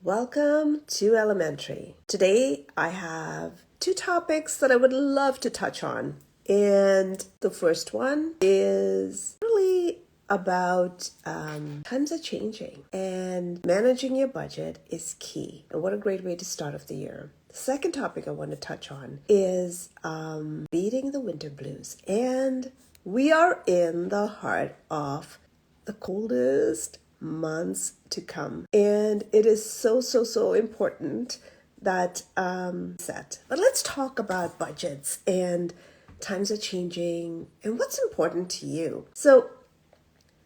Welcome to Elementary. Today I have two topics that I would love to touch on. And the first one is really about times are changing and managing your budget is key. And what a great way to start off the year. The second topic I want to touch on is beating the winter blues. And we are in the heart of the coldest months to come, and it is so important that set. But let's talk about budgets and times are changing and what's important to you. So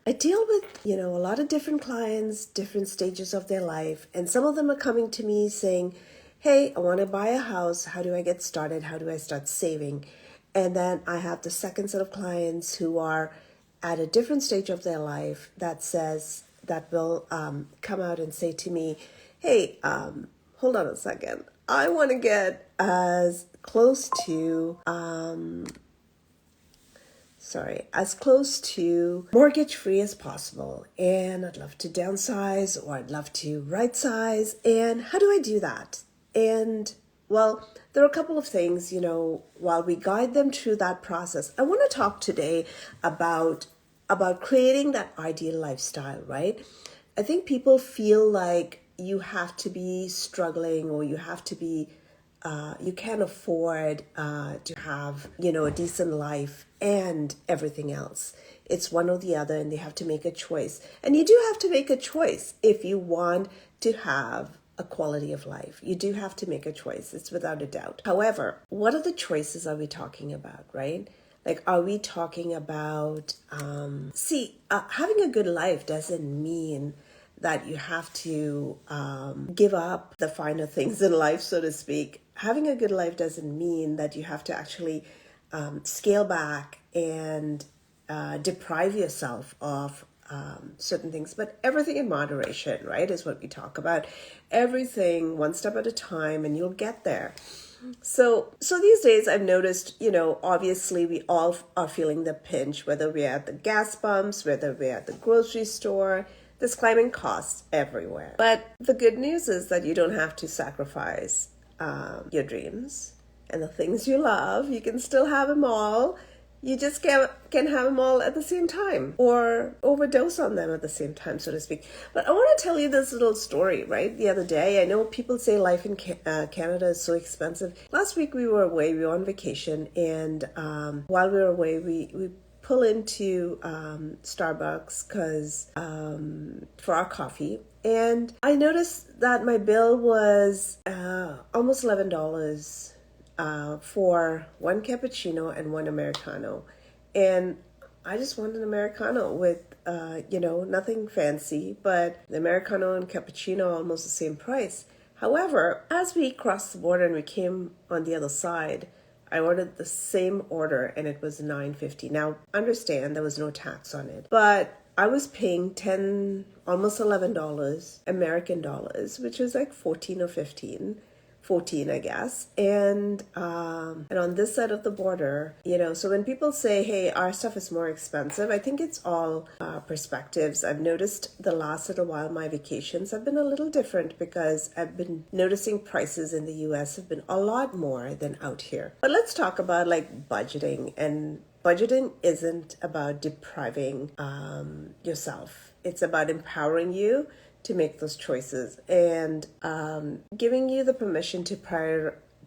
I deal with a lot of different clients, different stages of their life, and some of them are coming to me saying, hey, I want to buy a house. How do I get started? How do I start saving? And then I have the second set of clients who are at a different stage of their life that will come out and say to me, hey, hold on a second. I want to get as close to mortgage free as possible. And I'd love to downsize, or I'd love to right size. And how do I do that? And well, there are a couple of things, while we guide them through that process. I want to talk today about creating that ideal lifestyle, right? I think people feel like you have to be struggling, or you have to be, you can't afford to have, a decent life and everything else. It's one or the other, and they have to make a choice. And you do have to make a choice if you want to have a quality of life. You do have to make a choice. It's without a doubt. However, what are the choices are we talking about, right? Like, are we talking about, having a good life doesn't mean that you have to give up the finer things in life, so to speak. Having a good life doesn't mean that you have to actually scale back and deprive yourself of certain things, but everything in moderation, right, is what we talk about. Everything one step at a time, and you'll get there. So these days I've noticed, obviously we all are feeling the pinch, whether we're at the gas pumps, whether we're at the grocery store. There's climbing costs everywhere. But the good news is that you don't have to sacrifice your dreams and the things you love. You can still have them all. You just can have them all at the same time, or overdose on them at the same time, so to speak. But I want to tell you this little story, right? The other day, I know people say life in Canada is so expensive. Last week we were away, we were on vacation, and while we were away, we pull into Starbucks for our coffee. And I noticed that my bill was almost $11. For one cappuccino and one Americano. And I just wanted an Americano with, nothing fancy, but the Americano and cappuccino are almost the same price. However, as we crossed the border and we came on the other side, I ordered the same order and it was $9.50. Now, understand there was no tax on it, but I was paying almost $11 American dollars, which was like 14 or 14, I guess. And on this side of the border, so when people say, hey, our stuff is more expensive, I think it's all perspectives. I've noticed the last little while my vacations have been a little different, because I've been noticing prices in the US have been a lot more than out here. But let's talk about like budgeting. And budgeting isn't about depriving yourself. It's about empowering you to make those choices and giving you the permission to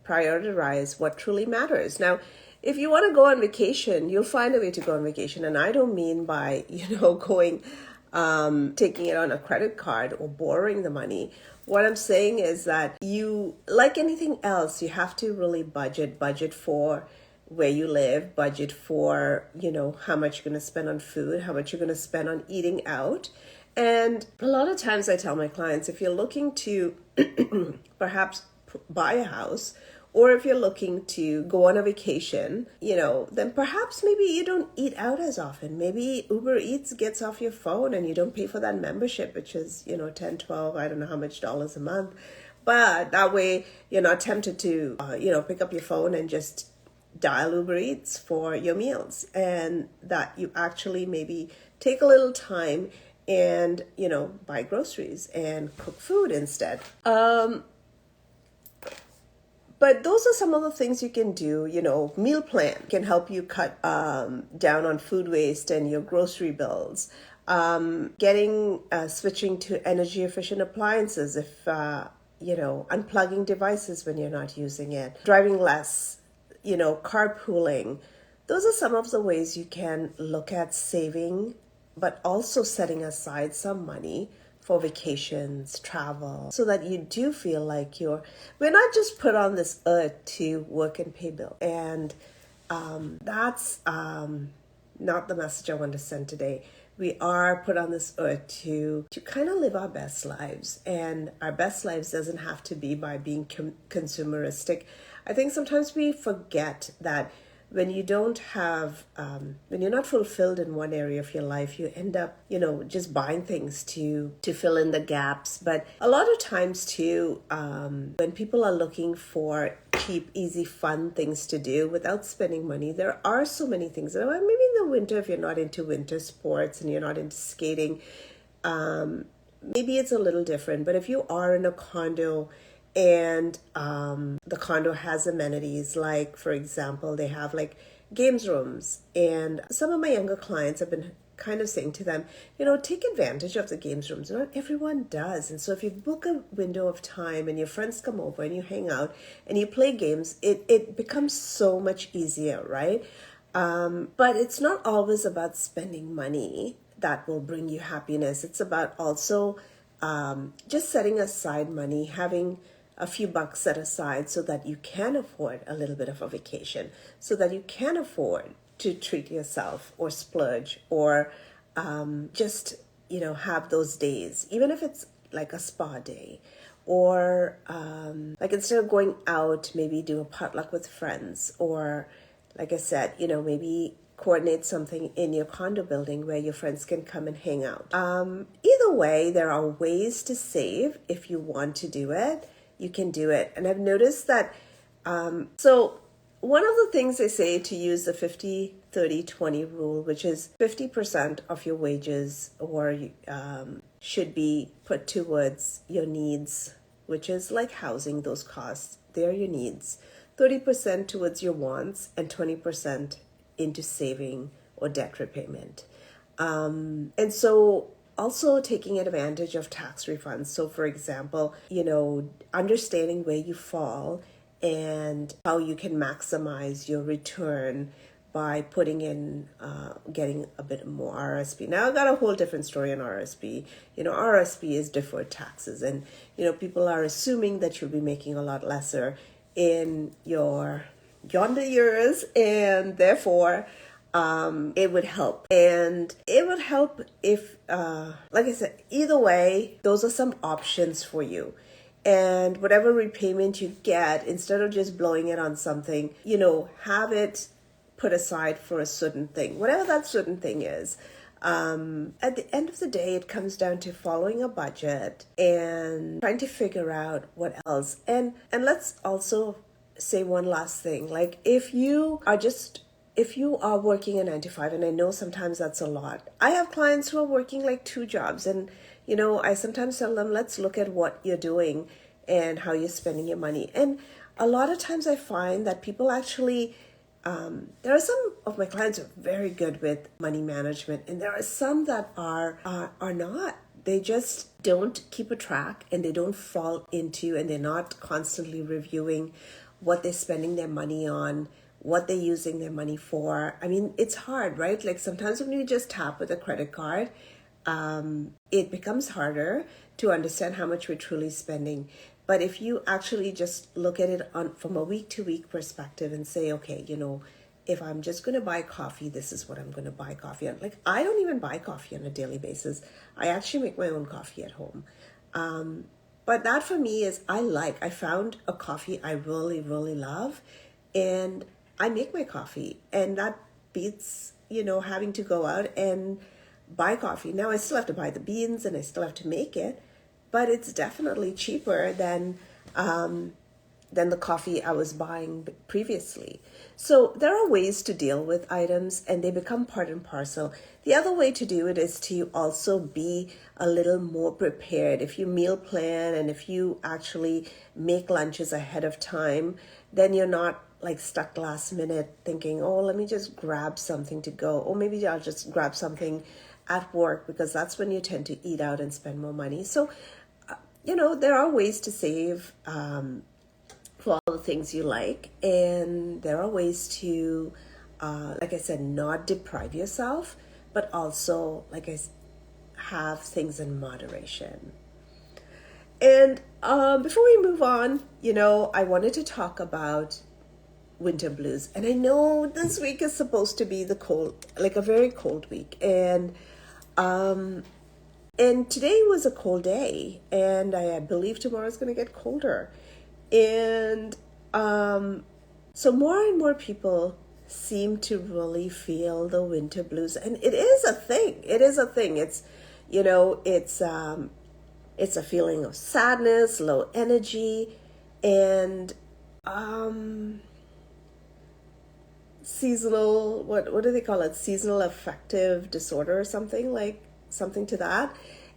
prioritize what truly matters. Now, if you want to go on vacation, you'll find a way to go on vacation. And I don't mean by, going, taking it on a credit card or borrowing the money. What I'm saying is that you, like anything else, you have to really budget for where you live, budget for, how much you're going to spend on food, how much you're going to spend on eating out. And a lot of times I tell my clients, if you're looking to perhaps buy a house, or if you're looking to go on a vacation, then perhaps maybe you don't eat out as often. Maybe Uber Eats gets off your phone and you don't pay for that membership, which is, 10, 12, I don't know how much dollars a month. But that way you're not tempted to, pick up your phone and just dial Uber Eats for your meals, and that you actually maybe take a little time and, buy groceries and cook food instead. But those are some of the things you can do. Meal plan can help you cut down on food waste and your grocery bills. Switching to energy efficient appliances if, unplugging devices when you're not using it, driving less, carpooling. Those are some of the ways you can look at saving, but also setting aside some money for vacations, travel, so that you do feel like we're not just put on this earth to work and pay bills. And that's not the message I want to send today. We are put on this earth to kind of live our best lives. And our best lives doesn't have to be by being consumeristic. I think sometimes we forget that when you don't have, when you're not fulfilled in one area of your life, you end up, just buying things to fill in the gaps. But a lot of times too, when people are looking for cheap, easy, fun things to do without spending money, there are so many things. Maybe in the winter, if you're not into winter sports and you're not into skating, maybe it's a little different. But if you are in a condo, and the condo has amenities, like, for example, they have like games rooms. And some of my younger clients have been kind of saying to them, take advantage of the games rooms. Not everyone does. And so if you book a window of time and your friends come over and you hang out and you play games, it becomes so much easier, right? But it's not always about spending money that will bring you happiness. It's about also just setting aside money, having a few bucks set aside so that you can afford a little bit of a vacation, so that you can afford to treat yourself or splurge or just, have those days, even if it's like a spa day or like instead of going out, maybe do a potluck with friends or, like I said, maybe coordinate something in your condo building where your friends can come and hang out. Either way, there are ways to save. If you want to do it, you can do it. And I've noticed that, so one of the things they say to use the 50-30-20 rule, which is 50% of your wages should be put towards your needs, which is like housing, those costs, they're your needs. 30% towards your wants and 20% into saving or debt repayment. And so also taking advantage of tax refunds. So for example, understanding where you fall and how you can maximize your return by putting in, getting a bit more RSP. Now I got a whole different story on RSP. RSP is deferred taxes, and, people are assuming that you'll be making a lot lesser in your yonder years, and therefore, it would help. And it would help if, like I said, either way, those are some options for you. And whatever repayment you get, instead of just blowing it on something, have it put aside for a certain thing, whatever that certain thing is. At the end of the day, it comes down to following a budget and trying to figure out what else. And let's also say one last thing. Like if you are working a 9 to 5, and I know sometimes that's a lot. I have clients who are working like 2 jobs, and I sometimes tell them, let's look at what you're doing and how you're spending your money. And a lot of times I find that people actually, there are some of my clients who are very good with money management, and there are some that are not. They just don't keep a track, and they don't fall into, and they're not constantly reviewing what they're spending their money on, what they're using their money for. I mean, it's hard, right? Like sometimes when you just tap with a credit card, it becomes harder to understand how much we're truly spending. But if you actually just look at it from a week-to-week perspective and say, okay, if I'm just going to buy coffee, this is what I'm going to buy coffee on. Like, I don't even buy coffee on a daily basis. I actually make my own coffee at home. But that for me is, I found a coffee I really, really love, and I make my coffee, and that beats, having to go out and buy coffee. Now I still have to buy the beans and I still have to make it, but it's definitely cheaper than, than the coffee I was buying previously. So there are ways to deal with items and they become part and parcel. The other way to do it is to also be a little more prepared. If you meal plan and if you actually make lunches ahead of time, then you're not like stuck last minute thinking, oh, let me just grab something to go. Or maybe I'll just grab something at work, because that's when you tend to eat out and spend more money. So, there are ways to save for all the things you like. And there are ways to, like I said, not deprive yourself, but also, have things in moderation. And before we move on, I wanted to talk about winter blues. And I know this week is supposed to be the cold, like a very cold week. And today was a cold day, and I believe tomorrow is going to get colder. And so more and more people seem to really feel the winter blues, and it is a thing. It is a thing. It's a feeling of sadness, low energy, and seasonal, what do they call it? Seasonal affective disorder or something to that.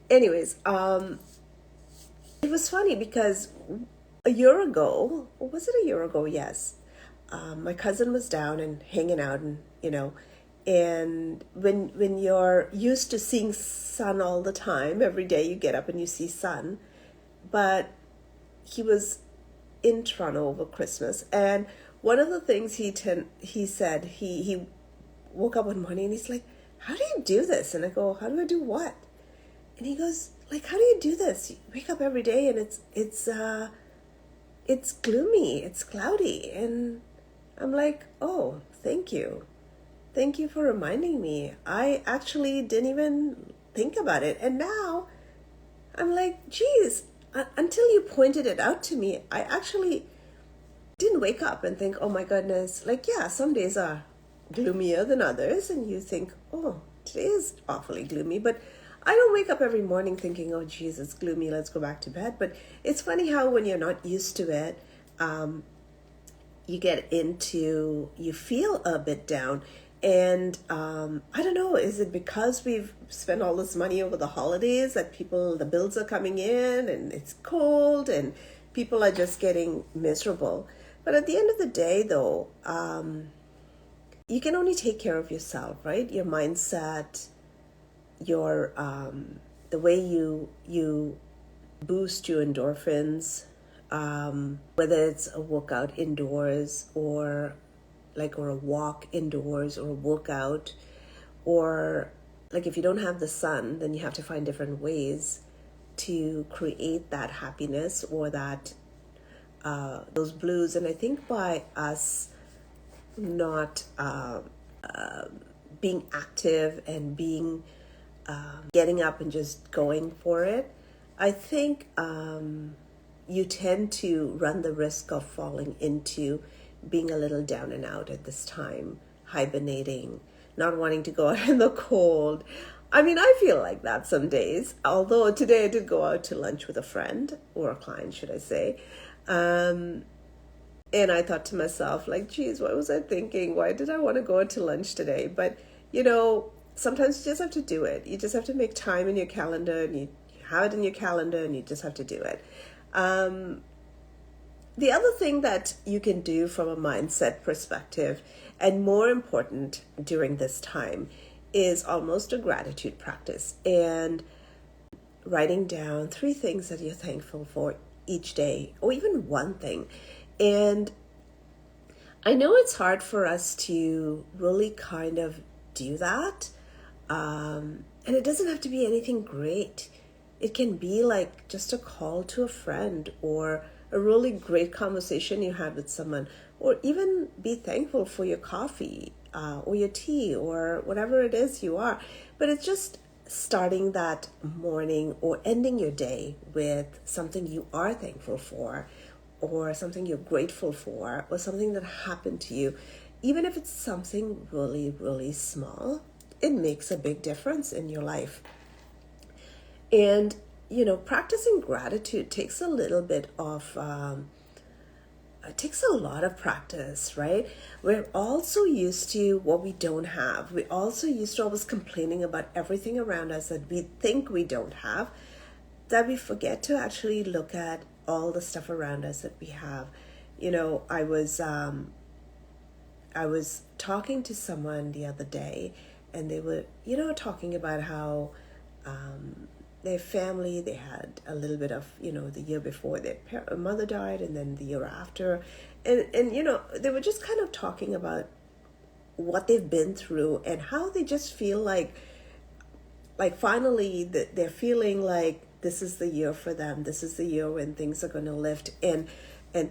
Anyways, it was funny because a year ago, or was it a year ago? Yes. My cousin was down and hanging out, and when you're used to seeing sun all the time, every day you get up and you see sun, but he was in Toronto over Christmas, and one of the things he said, he woke up one morning and he's like, "How do you do this?" And I go, "How do I do what?" And he goes, "Like, how do you do this? You wake up every day and it's gloomy, it's cloudy." And I'm like, "Oh, thank you. Thank you for reminding me. I actually didn't even think about it." And now I'm like, geez, until you pointed it out to me, I actually didn't wake up and think, oh my goodness, yeah, some days are gloomier than others. And you think, oh, today is awfully gloomy. But I don't wake up every morning thinking, oh, geez, it's gloomy, let's go back to bed. But it's funny how when you're not used to it, you feel a bit down. And I don't know, is it because we've spent all this money over the holidays that the bills are coming in and it's cold and people are just getting miserable? But at the end of the day, though, you can only take care of yourself, right? Your mindset, your the way you boost your endorphins, whether it's a workout indoors or a walk indoors or a workout, or if you don't have the sun, then you have to find different ways to create that happiness or that those blues. And I think by us not being active and being getting up and just going for it, I think you tend to run the risk of falling into being a little down and out at this time, hibernating, not wanting to go out in the cold. I mean, I feel like that some days, although today I did go out to lunch with a friend, or a client, should I say. And I thought to myself, geez, what was I thinking? Why did I want to go out to lunch today? But, sometimes you just have to do it. You just have to make time in your calendar, and you have it in your calendar, and you just have to do it. The other thing that you can do from a mindset perspective, and more important during this time, is almost a gratitude practice, and writing down 3 things that you're thankful for each day, or even one thing. And I know it's hard for us to really kind of do that. And it doesn't have to be anything great. It can be just a call to a friend, or a really great conversation you had with someone, or even be thankful for your coffee or your tea or whatever it is you are. But it's just starting that morning or ending your day with something you are thankful for, or something you're grateful for, or something that happened to you. Even if it's something really, really small, it makes a big difference in your life. And, practicing gratitude takes a little bit of it takes a lot of practice, right? We're also used to what we don't have. We're also used to always complaining about everything around us that we think we don't have, that we forget to actually look at all the stuff around us that we have. I was talking to someone the other day, and they were, talking about how their family, they had a little bit of, the year before their mother died, and then the year after. And they were just kind of talking about what they've been through and how they just feel like finally they're feeling like this is the year for them. This is the year when things are going to lift and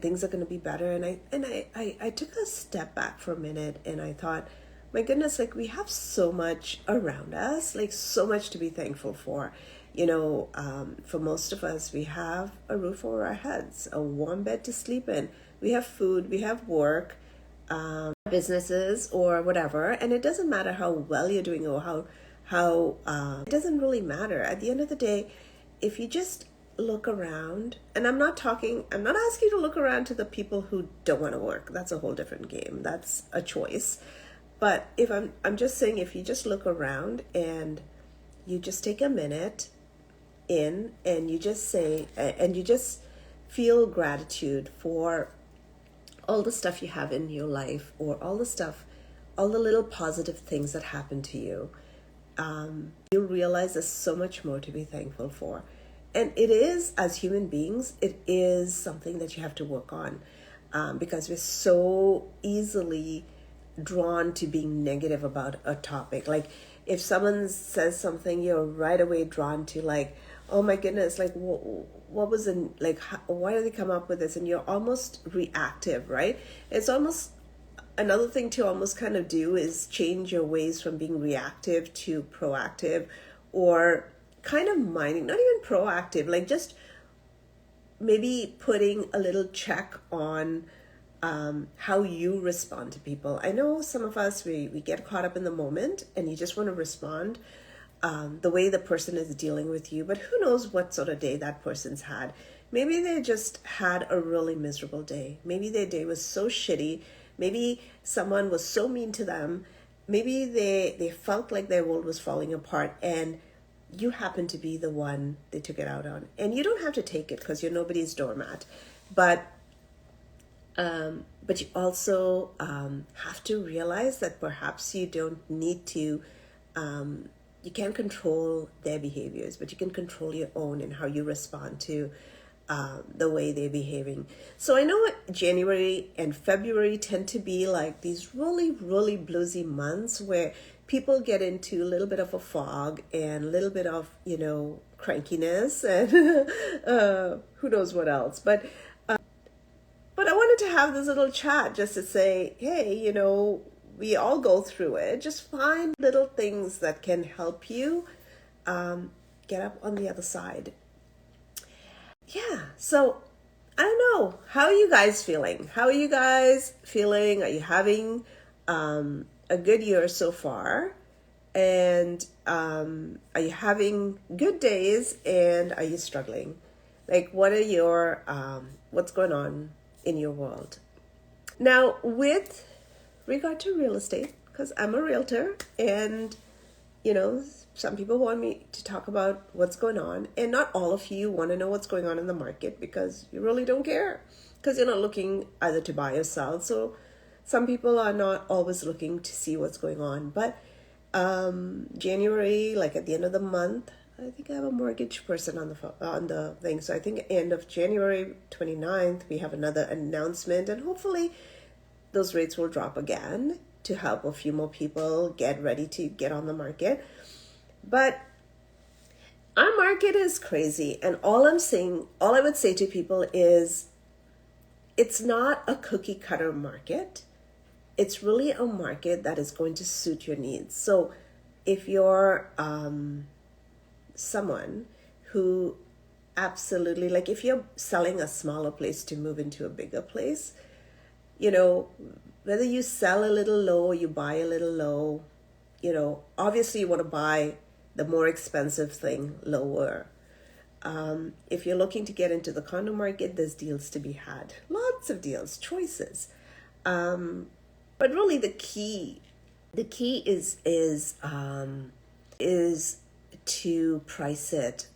things are going to be better. And I took a step back for a minute, and I thought, my goodness, like we have so much around us, like so much to be thankful for. For most of us, we have a roof over our heads, a warm bed to sleep in. We have food, we have work, businesses or whatever. And it doesn't matter how well you're doing or how it doesn't really matter. At the end of the day, if you just look around, and I'm not asking you to look around to the people who don't want to work. That's a whole different game. That's a choice. But if I'm just saying, if you just look around and you just take a minute in and you just say, and you just feel gratitude for all the stuff you have in your life, or all the little positive things that happen to you, you'll realize there's so much more to be thankful for. And it is, as human beings, it is something that you have to work on, because we're so easily drawn to being negative about a topic. Like if someone says something, you're right away drawn to like, oh my goodness, like what was in, like, why did they come up with this? And you're almost reactive, right? It's almost another thing to almost kind of do is change your ways from being reactive to proactive, or kind of minding, not even proactive, like just maybe putting a little check on how you respond to people. I know some of us, we get caught up in the moment and you just want to respond the way the person is dealing with you, but who knows what sort of day that person's had. Maybe they just had a really miserable day. Maybe their day was so shitty. Maybe someone was so mean to them. Maybe they felt like their world was falling apart, and you happen to be the one they took it out on. And you don't have to take it because you're nobody's doormat. But you also have to realize that perhaps you don't need to, you can't control their behaviors, but you can control your own and how you respond to the way they're behaving. So I know what January and February tend to be like these really, really bluesy months where people get into a little bit of a fog and a little bit of, crankiness and who knows what else. But I wanted to have this little chat just to say, hey, we all go through it. Just find little things that can help you get up on the other side. Yeah, so I don't know. How are you guys feeling? Are you having a good year so far? And are you having good days, and are you struggling? Like, what are your, what's going on in your world? Now, with regard to real estate, because I'm a realtor, and some people want me to talk about what's going on, and not all of you want to know what's going on in the market because you really don't care, because you're not looking either to buy or sell. So some people are not always looking to see what's going on. But January, like at the end of the month, I think I have a mortgage person on the thing. So I think end of January 29th, we have another announcement, and hopefully those rates will drop again to help a few more people get ready to get on the market. But our market is crazy, and all I would say to people is, it's not a cookie cutter market. It's really a market that is going to suit your needs. So if you're someone who absolutely, like if you're selling a smaller place to move into a bigger place, whether you sell a little low or you buy a little low, obviously you want to buy the more expensive thing lower. If you're looking to get into the condo market, there's deals to be had. Lots of deals, choices. But really, the key is to price it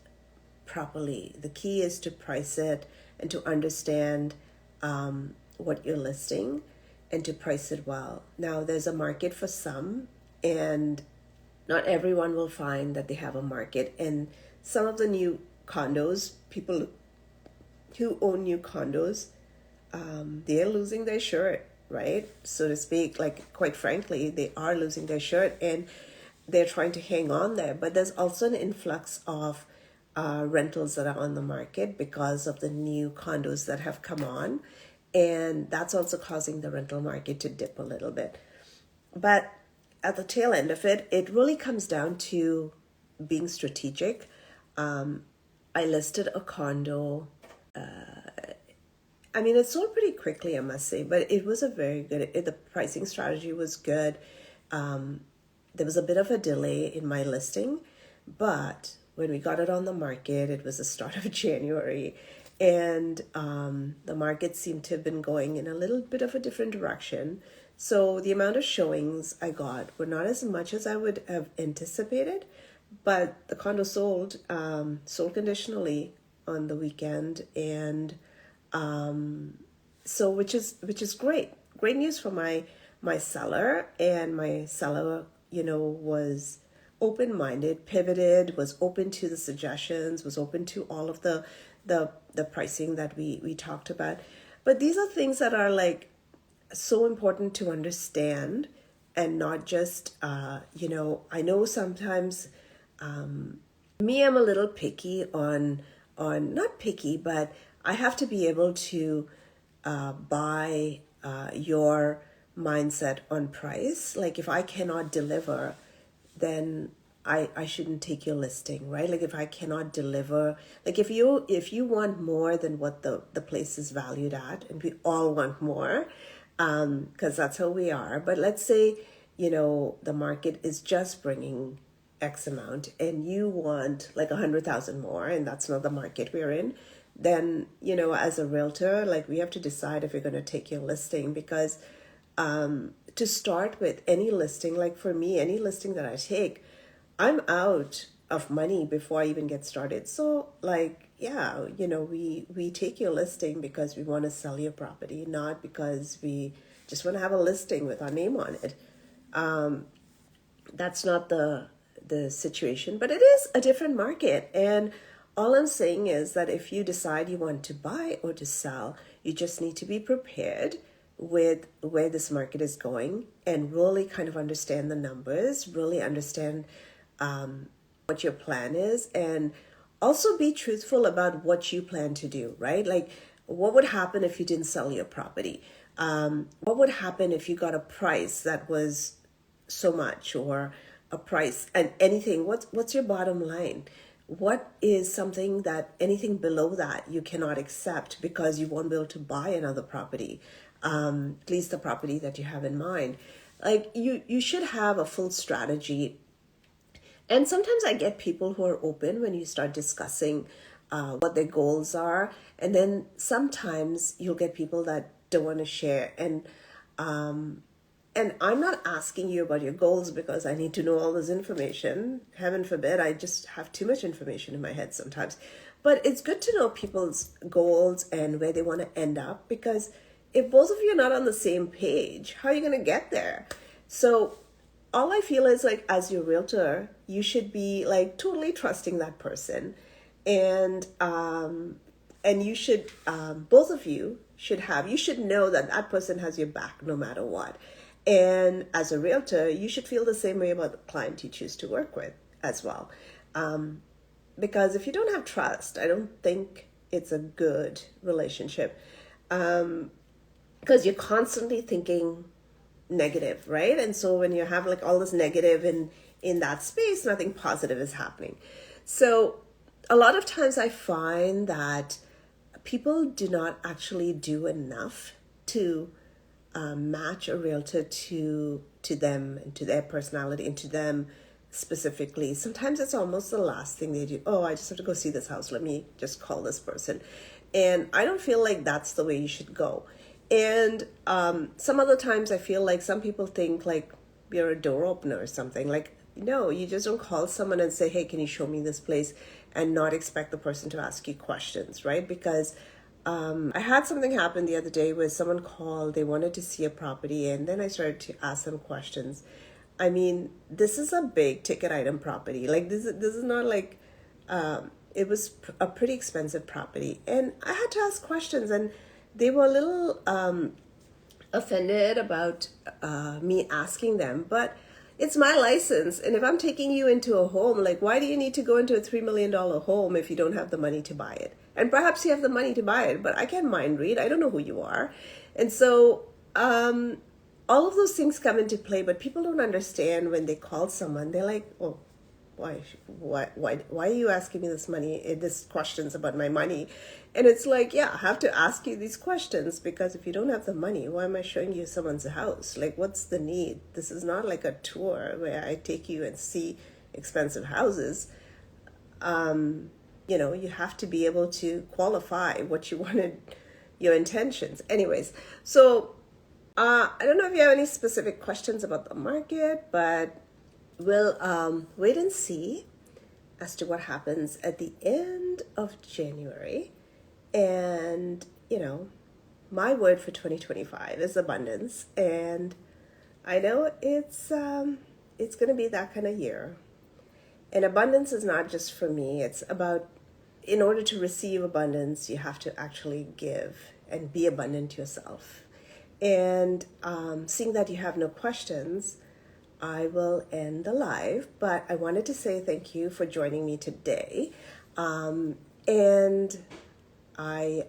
properly. The key is to price it and to understand what you're listing and to price it well. Now, there's a market for some, and not everyone will find that they have a market. And some of the new condos, people who own new condos, they're losing their shirt, right? So to speak, like quite frankly, they are losing their shirt and they're trying to hang on there. But there's also an influx of rentals that are on the market because of the new condos that have come on. And that's also causing the rental market to dip a little bit. But at the tail end of it, it really comes down to being strategic. I listed a condo. I mean, it sold pretty quickly, I must say, but it was a very good, the pricing strategy was good. There was a bit of a delay in my listing, but when we got it on the market, it was the start of January, and the market seemed to have been going in a little bit of a different direction. So the amount of showings I got were not as much as I would have anticipated, but the condo sold conditionally on the weekend, and so which is great news for my seller. And my seller, was open-minded, pivoted, was open to the suggestions, was open to all of the pricing that we talked about. But these are things that are like so important to understand, and not just I know sometimes I'm a little picky on not picky, but I have to be able to buy your mindset on price. Like if I cannot deliver, then I shouldn't take your listing, right? Like if I cannot deliver, like if you want more than what the place is valued at, and we all want more, because that's how we are. But let's say, the market is just bringing X amount and you want like 100,000 more, and that's not the market we're in, then, as a realtor, like we have to decide if we're going to take your listing. Because to start with, any listing, like for me, any listing that I take, I'm out of money before I even get started. So like, yeah, we take your listing because we want to sell your property, not because we just want to have a listing with our name on it. That's not the situation, but it is a different market. And all I'm saying is that if you decide you want to buy or to sell, you just need to be prepared with where this market is going and really kind of understand the numbers, really understand what your plan is, and also be truthful about what you plan to do, right? Like, what would happen if you didn't sell your property? What would happen if you got a price that was so much, or a price and anything? What's your bottom line? What is something that anything below that you cannot accept because you won't be able to buy another property, at least the property that you have in mind? Like you should have a full strategy. And sometimes I get people who are open when you start discussing what their goals are. And then sometimes you'll get people that don't want to share. And I'm not asking you about your goals because I need to know all this information. Heaven forbid, I just have too much information in my head sometimes. But it's good to know people's goals and where they want to end up, because if both of you are not on the same page, how are you going to get there? So all I feel is like, as your realtor, you should be like totally trusting that person. And you should, both of you you should know that that person has your back no matter what. And as a realtor, you should feel the same way about the client you choose to work with as well. Because if you don't have trust, I don't think it's a good relationship. Because you're constantly thinking negative, right? And so when you have like all this negative in that space, nothing positive is happening. So a lot of times I find that people do not actually do enough to match a realtor to them and to their personality and to them specifically. Sometimes it's almost the last thing they do. Oh, I just have to go see this house. Let me just call this person. And I don't feel like that's the way you should go. And some other times I feel like some people think like you're a door opener or something. Like, no, you just don't call someone and say, hey, can you show me this place? And not expect the person to ask you questions, right? Because I had something happen the other day where someone called, they wanted to see a property, and then I started to ask them questions. I mean, this is a big ticket item property. Like this is not like it was a pretty expensive property, and I had to ask questions, and they were a little offended about me asking them, but it's my license. And if I'm taking you into a home, like, why do you need to go into a $3 million home if you don't have the money to buy it? And perhaps you have the money to buy it, but I can't mind read. I don't know who you are. And so all of those things come into play, but people don't understand when they call someone. They're like, oh, why are you asking me this questions about my money? And it's like, yeah, I have to ask you these questions, because if you don't have the money, why am I showing you someone's house? Like, what's the need? This is not like a tour where I take you and see expensive houses. You have to be able to qualify what you wanted, your intentions. Anyways, so I don't know if you have any specific questions about the market, but we'll wait and see as to what happens at the end of January. And, my word for 2025 is abundance. And I know it's going to be that kind of year. And abundance is not just for me. It's about, in order to receive abundance, you have to actually give and be abundant yourself. And seeing that you have no questions, I will end the live, but I wanted to say thank you for joining me today. And I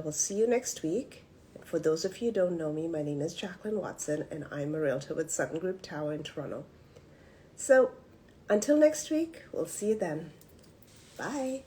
will see you next week. For those of you who don't know me, my name is Jacqueline Watson, and I'm a realtor with Sutton Group Tower in Toronto. So until next week, we'll see you then. Bye.